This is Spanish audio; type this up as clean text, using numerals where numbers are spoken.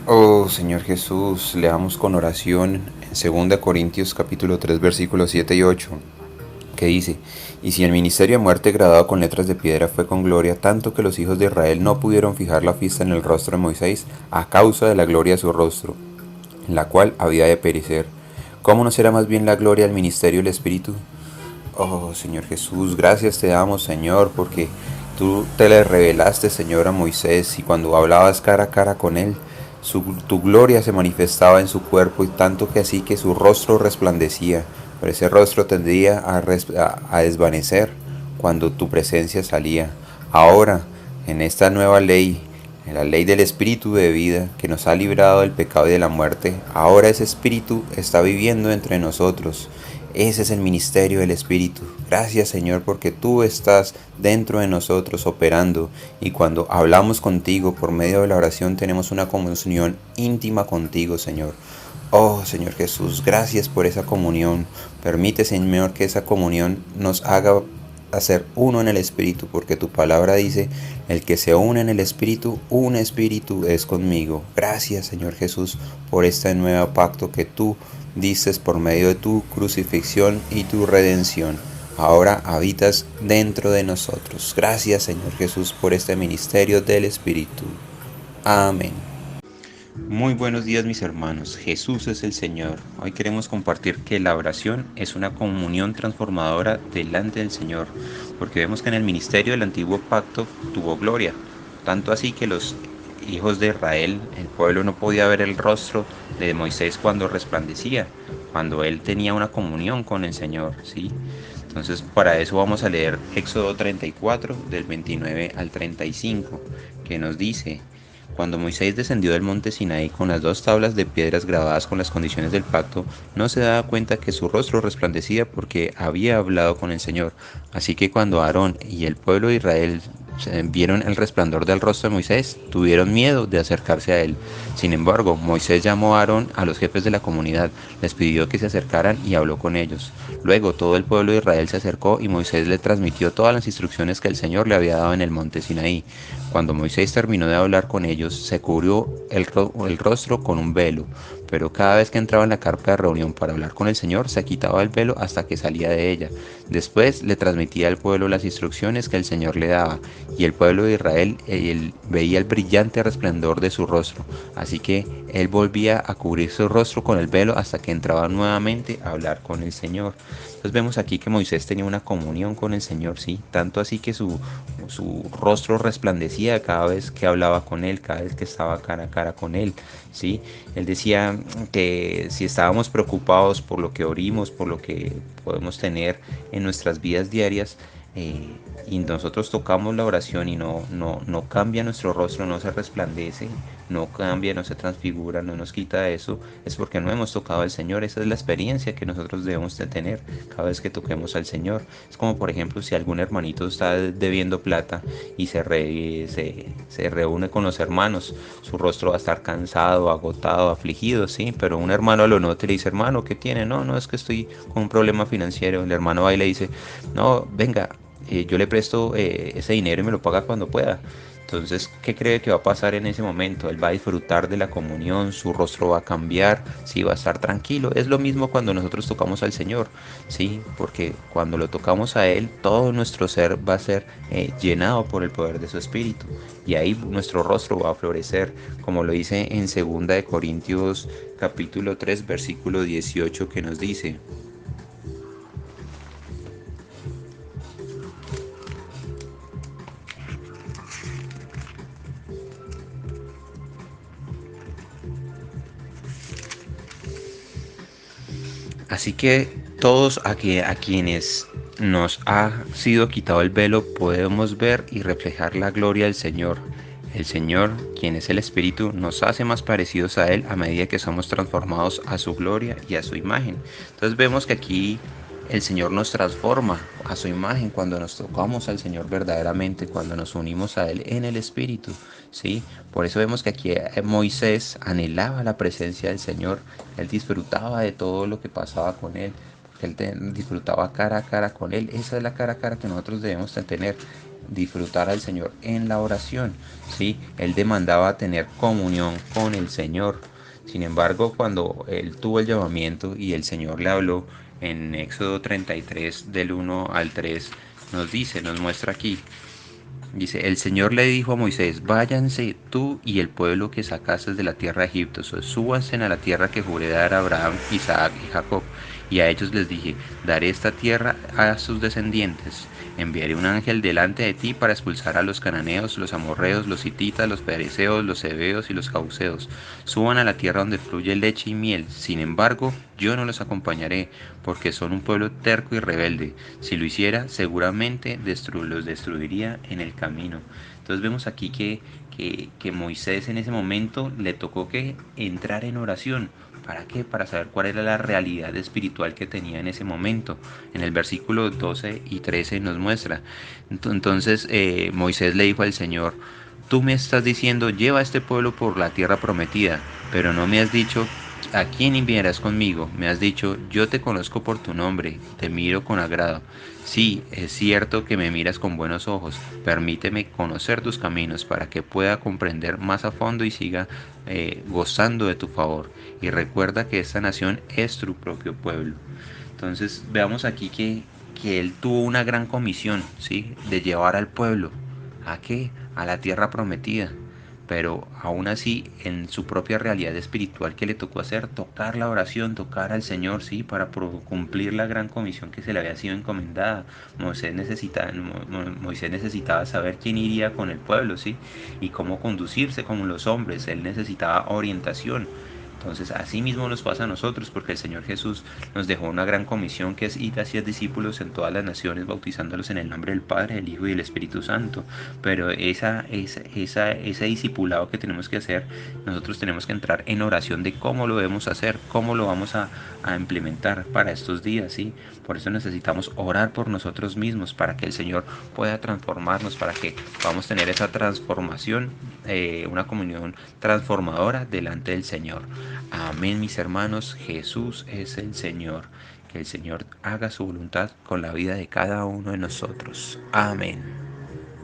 Oh Señor Jesús, leamos con oración en 2 Corintios capítulo 3 versículos 7 y 8, que dice: Y si el ministerio de muerte grabado con letras de piedra fue con gloria, tanto que los hijos de Israel no pudieron fijar la vista en el rostro de Moisés a causa de la gloria de su rostro, la cual había de perecer, ¿cómo no será más bien la gloria del ministerio del Espíritu? Oh Señor Jesús, gracias te damos, Señor, porque tú te le revelaste, Señor, a Moisés, y cuando hablabas cara a cara con él, tu gloria se manifestaba en su cuerpo, y tanto que así que su rostro resplandecía, pero ese rostro tendría a desvanecer cuando tu presencia salía. Ahora, en esta nueva ley, en la ley del Espíritu de vida que nos ha librado del pecado y de la muerte, ahora ese Espíritu está viviendo entre nosotros. Ese es el ministerio del Espíritu. Gracias, Señor, porque tú estás dentro de nosotros operando, y cuando hablamos contigo por medio de la oración tenemos una comunión íntima contigo, Señor. Oh Señor Jesús, gracias por esa comunión. Permite, Señor, que esa comunión nos haga hacer uno en el Espíritu, porque tu palabra dice: el que se une en el Espíritu, un Espíritu es conmigo. Gracias, Señor Jesús, por este nuevo pacto que tú diste por medio de tu crucifixión y tu redención. Ahora habitas dentro de nosotros. Gracias, Señor Jesús, por este ministerio del Espíritu. Amén. Muy buenos días, mis hermanos. Jesús es el Señor. Hoy queremos compartir que la oración es una comunión transformadora delante del Señor, porque vemos que en el ministerio del antiguo pacto tuvo gloria, tanto así que los hijos de Israel, el pueblo, no podía ver el rostro de Moisés cuando resplandecía, cuando él tenía una comunión con el Señor, ¿sí? Entonces, para eso vamos a leer Éxodo 34, del 29 al 35, que nos dice: Cuando Moisés descendió del monte Sinaí con las dos tablas de piedras grabadas con las condiciones del pacto, no se daba cuenta que su rostro resplandecía porque había hablado con el Señor. Así que cuando Aarón y el pueblo de Israel vieron el resplandor del rostro de Moisés, tuvieron miedo de acercarse a él. Sin embargo, Moisés llamó a Aarón a los jefes de la comunidad, les pidió que se acercaran y habló con ellos. Luego todo el pueblo de Israel se acercó y Moisés le transmitió todas las instrucciones que el Señor le había dado en el monte Sinaí. Cuando Moisés terminó de hablar con ellos, se cubrió el rostro con un velo, pero cada vez que entraba en la carpa de reunión para hablar con el Señor, se quitaba el velo hasta que salía de ella. Después le transmitía al pueblo las instrucciones que el Señor le daba, y el pueblo de Israel veía el brillante resplandor de su rostro. Así que él volvía a cubrir su rostro con el velo hasta que entraba nuevamente a hablar con el Señor. Entonces vemos aquí que Moisés tenía una comunión con el Señor, sí, tanto así que su rostro resplandecía cada vez que hablaba con él, cada vez que estaba cara a cara con él, sí. Él decía que si estábamos preocupados por lo que orimos, por lo que podemos tener en nuestras vidas diarias, y nosotros tocamos la oración y no cambia nuestro rostro, no se resplandece, no cambia, no se transfigura, no nos quita eso, es porque no hemos tocado al Señor. Esa es la experiencia que nosotros debemos de tener cada vez que toquemos al Señor. Es como, por ejemplo, si algún hermanito está debiendo plata y se reúne con los hermanos, su rostro va a estar cansado, agotado, afligido, sí, pero un hermano lo nota y le dice: hermano, ¿qué tiene? No, no, es que estoy con un problema financiero. El hermano va y le dice: no, venga, yo le presto ese dinero y me lo paga cuando pueda. Entonces, ¿qué cree que va a pasar en ese momento? Él va a disfrutar de la comunión, su rostro va a cambiar, sí, va a estar tranquilo. Es lo mismo cuando nosotros tocamos al Señor, sí, porque cuando lo tocamos a Él, todo nuestro ser va a ser llenado por el poder de su Espíritu, y ahí nuestro rostro va a florecer, como lo dice en 2 Corintios capítulo 3 versículo 18, que nos dice: Así que todos a quienes nos ha sido quitado el velo podemos ver y reflejar la gloria del Señor. El Señor, quien es el Espíritu, nos hace más parecidos a Él a medida que somos transformados a su gloria y a su imagen. Entonces vemos que aquí el Señor nos transforma a su imagen cuando nos tocamos al Señor verdaderamente, cuando nos unimos a Él en el Espíritu, ¿sí? Por eso vemos que aquí Moisés anhelaba la presencia del Señor, él disfrutaba de todo lo que pasaba con Él, porque él disfrutaba cara a cara con Él. Esa es la cara a cara que nosotros debemos de tener. disfrutar al Señor en la oración, ¿sí? Él demandaba tener comunión con el Señor. Sin embargo, cuando él tuvo el llamamiento y el Señor le habló en Éxodo 33 del 1 al 3, nos muestra aquí. Dice, el Señor le dijo a Moisés, váyanse tú y el pueblo que sacaste de la tierra de Egipto, súbanse a la tierra que juré dar a Abraham, Isaac y Jacob. Y a ellos les dije, daré esta tierra a sus descendientes. Enviaré un ángel delante de ti para expulsar a los cananeos, los amorreos, los hititas, los pereceos, los heveos y los causeos. Suban a la tierra donde fluye leche y miel. Sin embargo, yo no los acompañaré, porque son un pueblo terco y rebelde. Si lo hiciera, seguramente los destruiría en el camino. Entonces vemos aquí que Moisés en ese momento le tocó que entrar en oración. ¿Para qué? Para saber cuál era la realidad espiritual que tenía en ese momento. En el versículo 12 y 13 nos muestra. Entonces Moisés le dijo al Señor, tú me estás diciendo, lleva a este pueblo por la tierra prometida, pero no me has dicho a quién enviarás conmigo. Me has dicho, yo te conozco por tu nombre, te miro con agrado. Sí, es cierto que me miras con buenos ojos. Permíteme conocer tus caminos para que pueda comprender más a fondo y siga gozando de tu favor. Y recuerda que esta nación es tu propio pueblo. Entonces veamos aquí que él tuvo una gran comisión, ¿sí? De llevar al pueblo. ¿A qué? A la tierra prometida. Pero aún así, en su propia realidad espiritual que le tocó hacer, tocar la oración, tocar al Señor, ¿sí? Para cumplir la gran comisión que se le había sido encomendada. Moisés necesitaba saber quién iría con el pueblo, ¿sí? Y cómo conducirse como los hombres. Él necesitaba orientación. Entonces, así mismo nos pasa a nosotros, porque el Señor Jesús nos dejó una gran comisión que es ir hacia discípulos en todas las naciones, bautizándolos en el nombre del Padre, del Hijo y del Espíritu Santo. Pero ese discipulado que tenemos que hacer, nosotros tenemos que entrar en oración de cómo lo debemos hacer, cómo lo vamos a implementar para estos días, ¿sí? Por eso necesitamos orar por nosotros mismos, para que el Señor pueda transformarnos, para que podamos tener esa transformación, una comunión transformadora delante del Señor. Amén, mis hermanos, Jesús es el Señor. Que el Señor haga su voluntad con la vida de cada uno de nosotros. Amén.